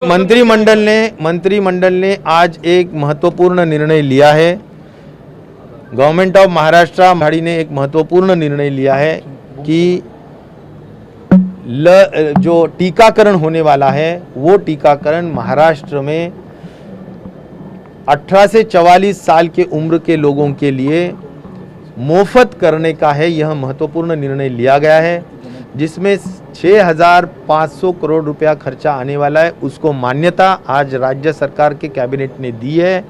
मंत्रिमंडल ने आज एक महत्वपूर्ण निर्णय लिया है। गवर्नमेंट ऑफ महाराष्ट्र ने एक महत्वपूर्ण निर्णय लिया है कि जो टीकाकरण होने वाला है वो टीकाकरण महाराष्ट्र में 18 से 44 साल के उम्र के लोगों के लिए मुफ्त करने का है। यह महत्वपूर्ण निर्णय लिया गया है जिसमें 6,500 करोड़ रुपया खर्चा आने वाला है। उसको मान्यता आज राज्य सरकार के कैबिनेट ने दी है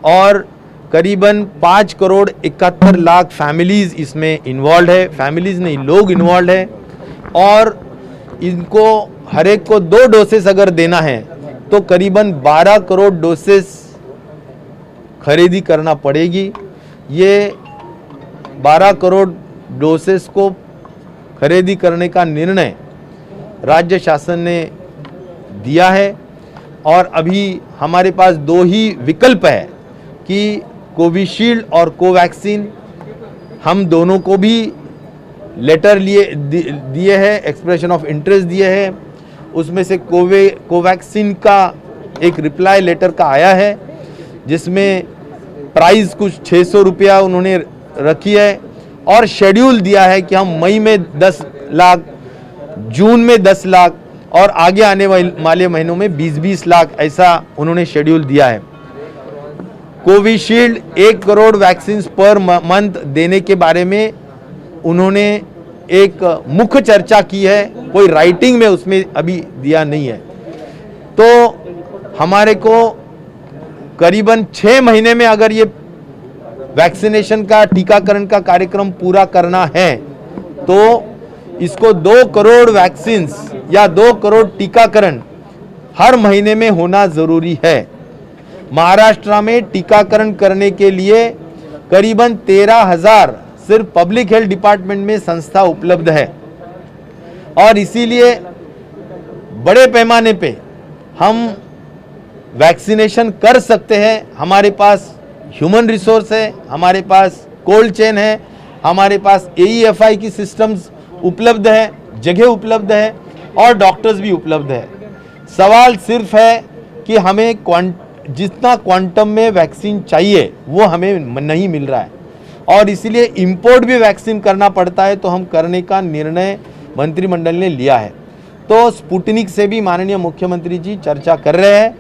और करीबन 5 करोड़ 71 लाख फैमिलीज इसमें इन्वॉल्व है। फैमिलीज नहीं, लोग इन्वॉल्व है और इनको हर एक को 2 डोसेस अगर देना है तो करीबन 12 करोड़ डोसेस खरीदी करना पड़ेगी। ये 12 करोड़ डोसेस को खरीदी करने का निर्णय राज्य शासन ने दिया है और अभी हमारे पास 2 ही विकल्प है कि कोविशील्ड और कोवैक्सीन। हम दोनों को भी लेटर दिए हैं, एक्सप्रेशन ऑफ इंटरेस्ट दिए हैं। उसमें से कोवैक्सीन का एक रिप्लाई लेटर का आया है जिसमें प्राइस कुछ 600 रुपया उन्होंने रखी है और शेड्यूल दिया है कि हम मई में 10 लाख, जून में 10 लाख और आगे आने वाले महीनों में 20-20 लाख, ऐसा उन्होंने शेड्यूल दिया है। Covishield 1 crore vaccine per month देने के बारे में उन्होंने एक मुख्य चर्चा की है, कोई राइटिंग में उसमें अभी दिया नहीं है। तो हमारे को करीबन 6 महीने में अगर ये वैक्सीनेशन का, टीकाकरण का कार्यक्रम पूरा करना है तो इसको 2 करोड़ वैक्सीन्स या 2 करोड़ टीकाकरण हर महीने में होना जरूरी है। महाराष्ट्र में टीकाकरण करने के लिए करीबन 13,000 सिर्फ पब्लिक हेल्थ डिपार्टमेंट में संस्था उपलब्ध है और इसीलिए बड़े पैमाने पे हम वैक्सीनेशन कर सकते हैं। हमारे पास ह्यूमन रिसोर्स है, हमारे पास कोल्ड चेन है, हमारे पास AEFI की सिस्टम्स उपलब्ध है, जगह उपलब्ध है और डॉक्टर्स भी उपलब्ध है। सवाल सिर्फ है कि हमें जितना क्वांटम में वैक्सीन चाहिए वो हमें नहीं मिल रहा है और इसीलिए इंपोर्ट भी वैक्सीन करना पड़ता है। तो हम करने का निर्णय मंत्रिमंडल ने लिया है। तो स्पुतनिक से भी माननीय मुख्यमंत्री जी चर्चा कर रहे हैं।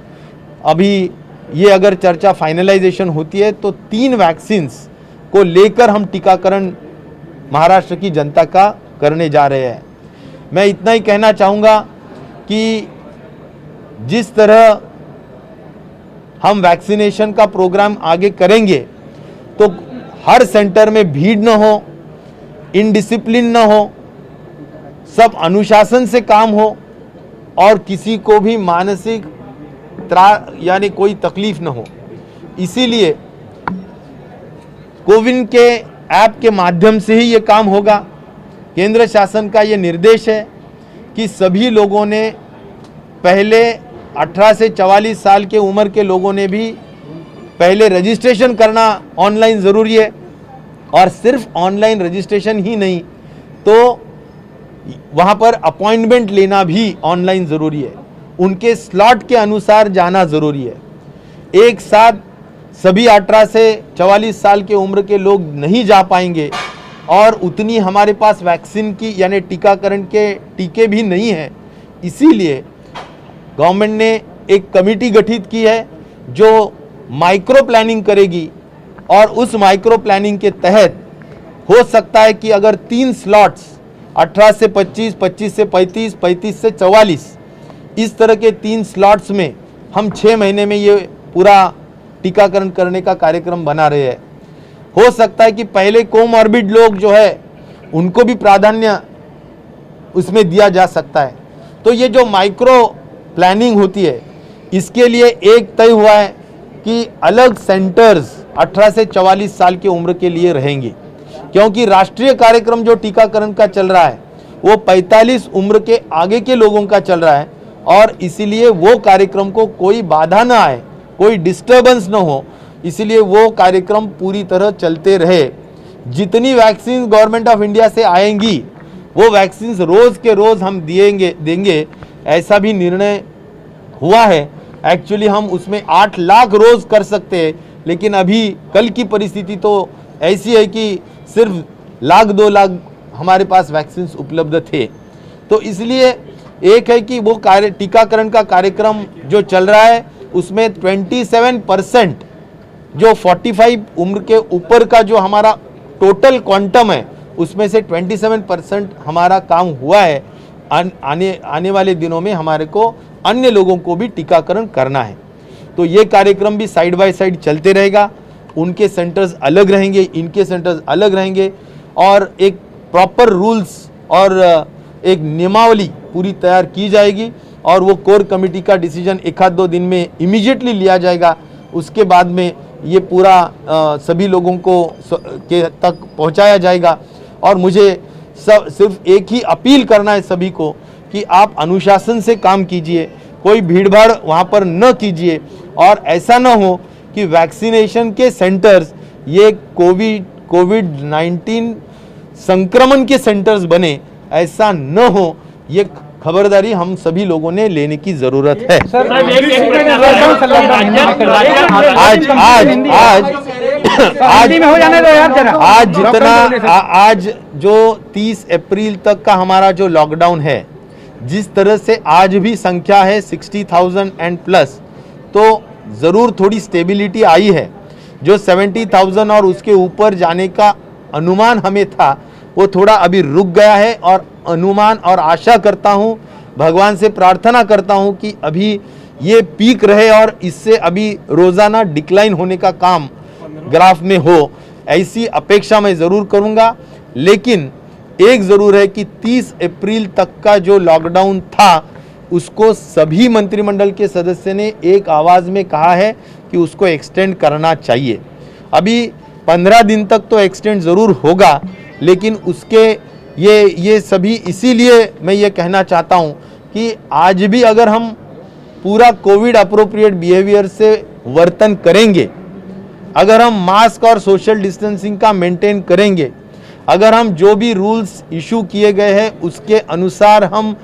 अभी ये अगर चर्चा फाइनलाइजेशन होती है तो 3 वैक्सीन्स को लेकर हम टीकाकरण महाराष्ट्र की जनता का करने जा रहे हैं। मैं इतना ही कहना चाहूँगा कि जिस तरह हम वैक्सीनेशन का प्रोग्राम आगे करेंगे तो हर सेंटर में भीड़ न हो, इनडिसिप्लिन न हो, सब अनुशासन से काम हो और किसी को भी मानसिक यानी कोई तकलीफ न हो। इसीलिए कोविन के ऐप के माध्यम से ही ये काम होगा। केंद्र शासन का ये निर्देश है कि सभी लोगों ने पहले 18 से 44 साल के उम्र के लोगों ने भी पहले रजिस्ट्रेशन करना ऑनलाइन ज़रूरी है और सिर्फ ऑनलाइन रजिस्ट्रेशन ही नहीं तो वहाँ पर अपॉइंटमेंट लेना भी ऑनलाइन ज़रूरी है। उनके स्लॉट के अनुसार जाना ज़रूरी है। एक साथ सभी 18 से 44 साल के उम्र के लोग नहीं जा पाएंगे और उतनी हमारे पास वैक्सीन की यानी टीकाकरण के टीके भी नहीं हैं। इसीलिए गवर्नमेंट ने एक कमेटी गठित की है जो माइक्रो प्लानिंग करेगी और उस माइक्रो प्लानिंग के तहत हो सकता है कि अगर 3 स्लॉट्स 18 से 25, 25 से 35, 35 से 44 इस तरह के 3 स्लॉट्स में हम 6 महीने में ये पूरा टीकाकरण करने का कार्यक्रम बना रहे हैं। हो सकता है कि पहले कोमॉर्बिड लोग जो है उनको भी प्राधान्य उसमें दिया जा सकता है। तो ये जो माइक्रो प्लानिंग होती है इसके लिए एक तय हुआ है कि अलग सेंटर्स 18 से 44 साल के उम्र के लिए रहेंगे क्योंकि राष्ट्रीय कार्यक्रम जो टीकाकरण का चल रहा है वो 45 उम्र के आगे के लोगों का चल रहा है और इसीलिए वो कार्यक्रम को कोई बाधा ना आए, कोई डिस्टर्बेंस ना हो, इसीलिए वो कार्यक्रम पूरी तरह चलते रहे। जितनी वैक्सीन गवर्नमेंट ऑफ इंडिया से आएंगी वो वैक्सीन रोज के रोज हम देंगे, ऐसा भी निर्णय हुआ है, एक्चुअली हम उसमें 8 लाख रोज कर सकते हैं, लेकिन अभी कल की परिस्थिति तो ऐसी है कि सिर्फ 1-2 लाख हमारे पास वैक्सीन उपलब्ध थे। तो इसलिए एक है कि वो टीकाकरण का कार्यक्रम जो चल रहा है उसमें 27% जो 45 उम्र के ऊपर का जो हमारा टोटल क्वांटम है उसमें से 27% हमारा काम हुआ है। आने वाले दिनों में हमारे को अन्य लोगों को भी टीकाकरण करना है, तो ये कार्यक्रम भी साइड बाय साइड चलते रहेगा। उनके सेंटर्स अलग रहेंगे, इनके सेंटर्स अलग रहेंगे, और एक प्रॉपर रूल्स और एक नियमावली पूरी तैयार की जाएगी, और वो कोर कमेटी का डिसीजन 1-2 दिन में इमीडिएटली लिया जाएगा। उसके बाद में ये पूरा सभी लोगों को के तक पहुंचाया जाएगा। और मुझे सिर्फ एक ही अपील करना है सभी को कि आप अनुशासन से काम कीजिए, कोई भीड़भाड़ वहाँ पर न कीजिए, और ऐसा न हो कि वैक्सीनेशन के सेंटर्स ये कोविड-19 संक्रमण के सेंटर्स बने, ऐसा न हो, ये खबरदारी हम सभी लोगों ने लेने की जरूरत है। आज जो 30 अप्रैल तक का हमारा जो लॉकडाउन है, जिस तरह से आज भी संख्या है 60,000 एंड प्लस, तो जरूर थोड़ी स्टेबिलिटी आई है। जो 70,000 और उसके ऊपर जाने का अनुमान हमें था वो थोड़ा अभी रुक गया है, और अनुमान और आशा करता हूं, भगवान से प्रार्थना करता हूं कि अभी ये पीक रहे और इससे अभी रोजाना डिक्लाइन होने का काम ग्राफ में हो, ऐसी अपेक्षा मैं जरूर करूंगा। लेकिन एक जरूर है कि 30 अप्रैल तक का जो लॉकडाउन था उसको सभी मंत्रिमंडल के सदस्य ने एक आवाज में कहा है कि उसको एक्सटेंड करना चाहिए। अभी 15 दिन तक तो एक्सटेंड जरूर होगा, लेकिन उसके ये सभी, इसीलिए मैं ये कहना चाहता हूं कि आज भी अगर हम पूरा कोविड अप्रोप्रिएट बिहेवियर से वर्तन करेंगे, अगर हम मास्क और सोशल डिस्टेंसिंग का मेंटेन करेंगे, अगर हम जो भी रूल्स इशू किए गए हैं उसके अनुसार हम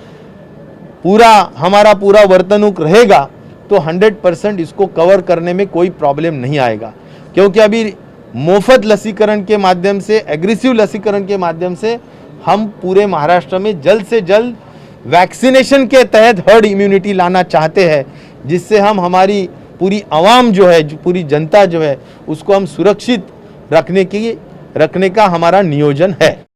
हमारा पूरा वर्तनुक रहेगा, तो 100% इसको कवर करने में कोई प्रॉब्लम नहीं आएगा। क्योंकि अभी मुफ्त लसीकरण के माध्यम से, एग्रेसिव लसीकरण के माध्यम से हम पूरे महाराष्ट्र में जल्द से जल्द वैक्सीनेशन के तहत हर्ड इम्यूनिटी लाना चाहते हैं, जिससे हम हमारी पूरी आवाम जो है, पूरी जनता जो है, उसको हम सुरक्षित रखने का हमारा नियोजन है।